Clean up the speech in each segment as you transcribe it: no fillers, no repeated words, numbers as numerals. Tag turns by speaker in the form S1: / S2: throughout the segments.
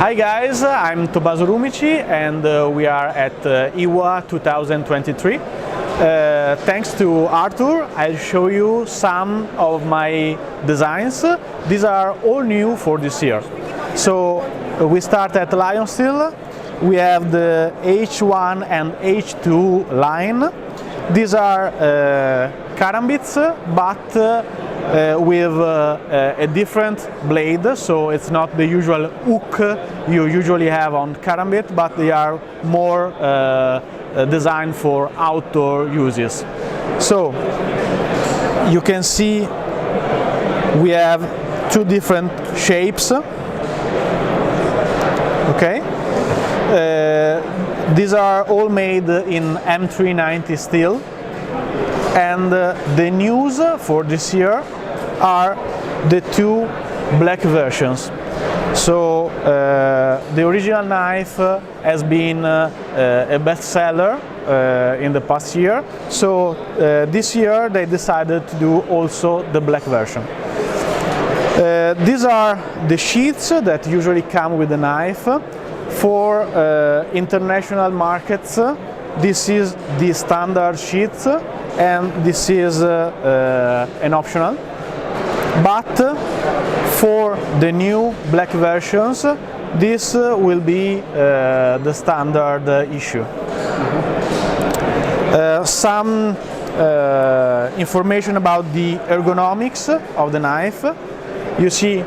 S1: Hi guys, I'm Tommaso Rumici and we are at IWA 2023. Thanks to Arthur, I'll show you some of my designs. These are all new for this year. So we start at Lion Steel. We have the H1 and H2 line. These are karambits, but with a different blade, so it's not the usual hook you usually have on karambit, but they are more designed for outdoor uses. So you can see we have two different shapes. Okay, these are all made in M390 steel. And the news for this year are the two black versions. So the original knife has been a bestseller in the past year. So this year they decided to do also the black version. These are the sheets that usually come with the knife. For international markets, this is the standard sheet, and this is an optional. But for the new black versions, this will be the standard issue. Some information about the ergonomics of the knife. You see,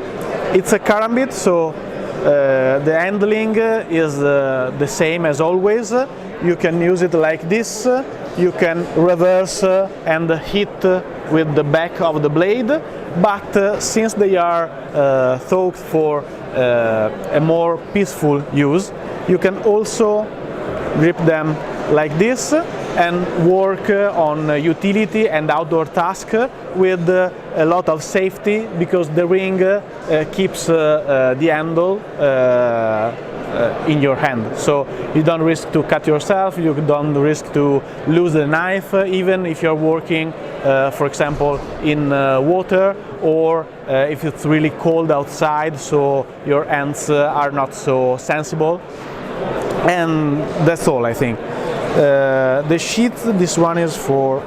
S1: it's a karambit, so the handling is the same as always. You can use it like this. You can reverse and hit with the back of the blade, but since they are thought for a more peaceful use, you can also grip them like this and work on utility and outdoor tasks with a lot of safety, because the ring keeps the handle in your hand, so you don't risk to cut yourself, you don't risk to lose the knife, even if you're working, for example, in water, or if it's really cold outside, so your hands are not so sensible. And that's all, I think. The sheet, this one is for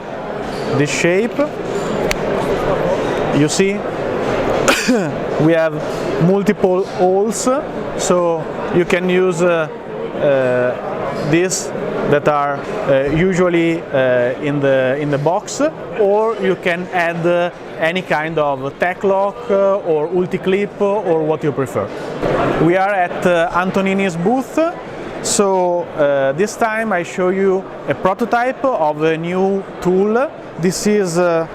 S1: this shape. You see, we have multiple holes, so you can use these that are usually in the box, or you can add any kind of tack lock or ulti-clip, or what you prefer. We are at Antonini's booth, so this time I show you a prototype of a new tool. This is a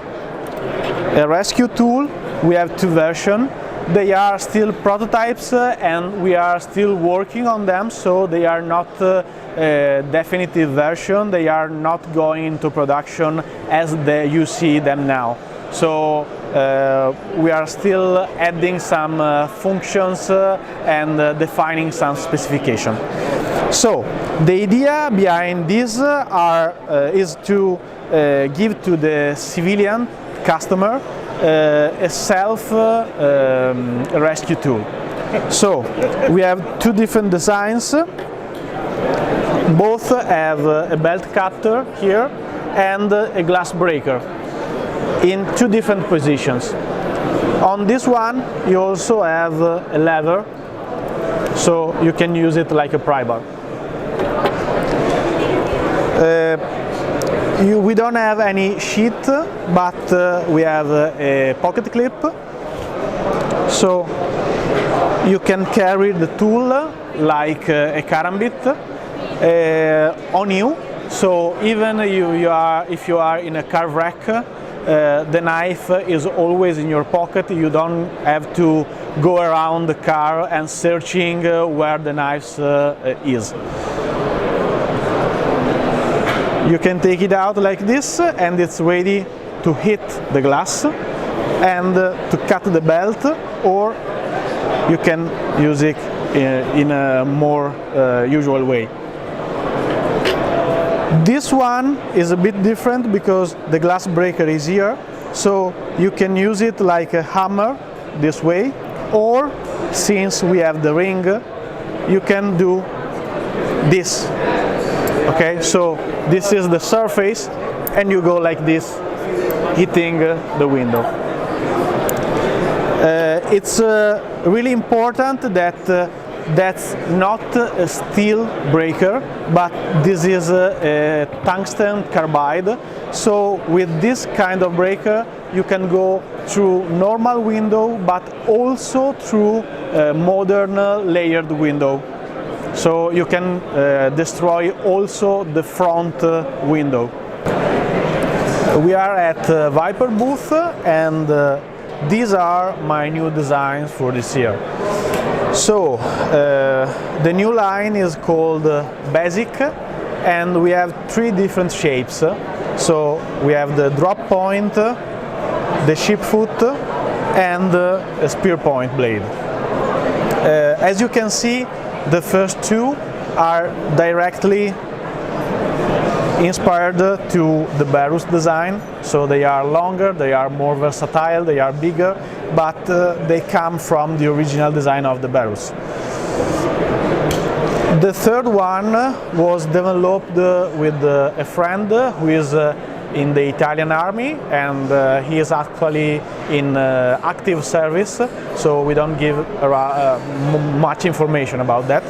S1: rescue tool. We have two versions. They are still prototypes and we are still working on them, so they are not a definitive version. They are not going into production as you see them now. So we are still adding some functions and defining some specification. So the idea behind this is to give to the civilian customer a self-rescue tool. So we have two different designs. Both have a belt cutter here and a glass breaker in two different positions. On this one you also have a lever, so you can use it like a pry bar. We don't have any sheet, but we have a pocket clip, so you can carry the tool like a karambit on you. So even if you are in a car wreck, the knife is always in your pocket. You don't have to go around the car and searching where the knife is. You can take it out like this, and it's ready to hit the glass and to cut the belt, or you can use it in a more usual way. This one is a bit different because the glass breaker is here, so you can use it like a hammer this way, or since we have the ring, you can do this. Okay, so this is the surface, and you go like this, hitting the window. It's really important that that's not a steel breaker, but this is a tungsten carbide. So with this kind of breaker, you can go through normal window, but also through a modern layered window. So you can destroy also the front window. We are at Viper booth, and these are my new designs for this year. So the new line is called Basic, and we have 3 different shapes. So we have the drop point, the ship foot, and a spear point blade. As you can see, the first 2 are directly inspired to the Barus design, so they are longer, they are more versatile, they are bigger, but they come from the original design of the Barus. The third one was developed with a friend who is in the Italian army, and he is actually in active service, so we don't give much information about that.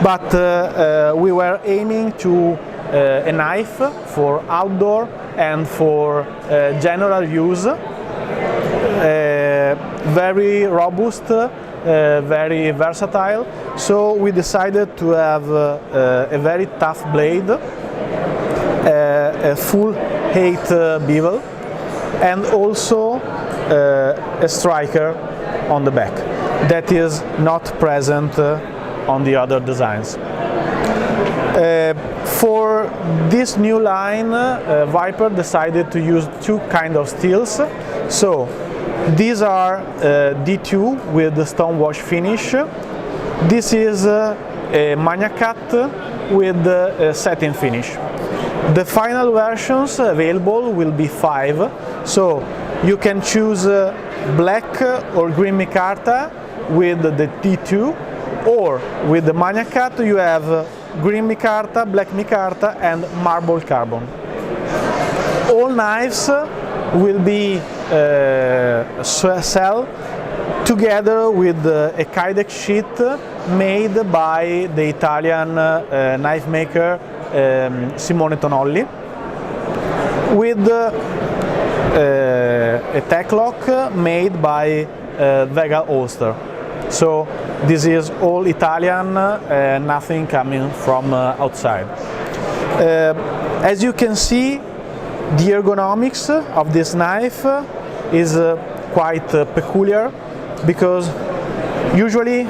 S1: But we were aiming to a knife for outdoor and for general use, very robust, very versatile. So we decided to have a very tough blade, a full height bevel, and also a striker on the back that is not present on the other designs. For this new line, Viper decided to use 2 kinds of steels. So these are D2 with the stonewash finish. This is a Magna Cut with a satin finish. The final versions available will be 5. So you can choose black or green micarta with the D2, or with the Magna Cut you have green micarta, black micarta, and marble carbon. All knives will be sold together with a Kydex sheet made by the Italian knife maker Simone Tonolli, with a tech lock made by Vega Holster. So this is all Italian, nothing coming from outside. As you can see, the ergonomics of this knife is quite peculiar, because usually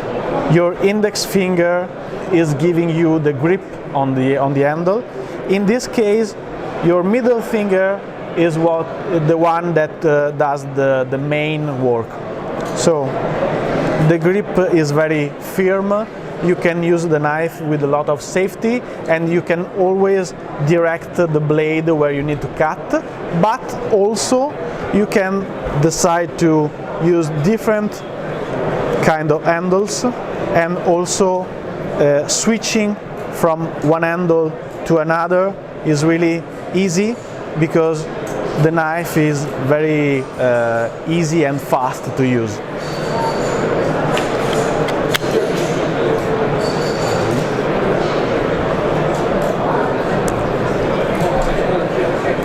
S1: your index finger is giving you the grip on the handle. In this case, your middle finger is the one that does the main work. So the grip is very firm. You can use the knife with a lot of safety, and you can always direct the blade where you need to cut, but also you can decide to use different kind of handles, and also switching from one handle to another is really easy, because the knife is very easy and fast to use.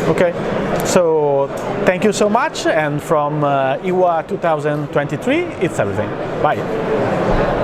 S1: Okay, so thank you so much, and from IWA 2023, it's everything. Bye.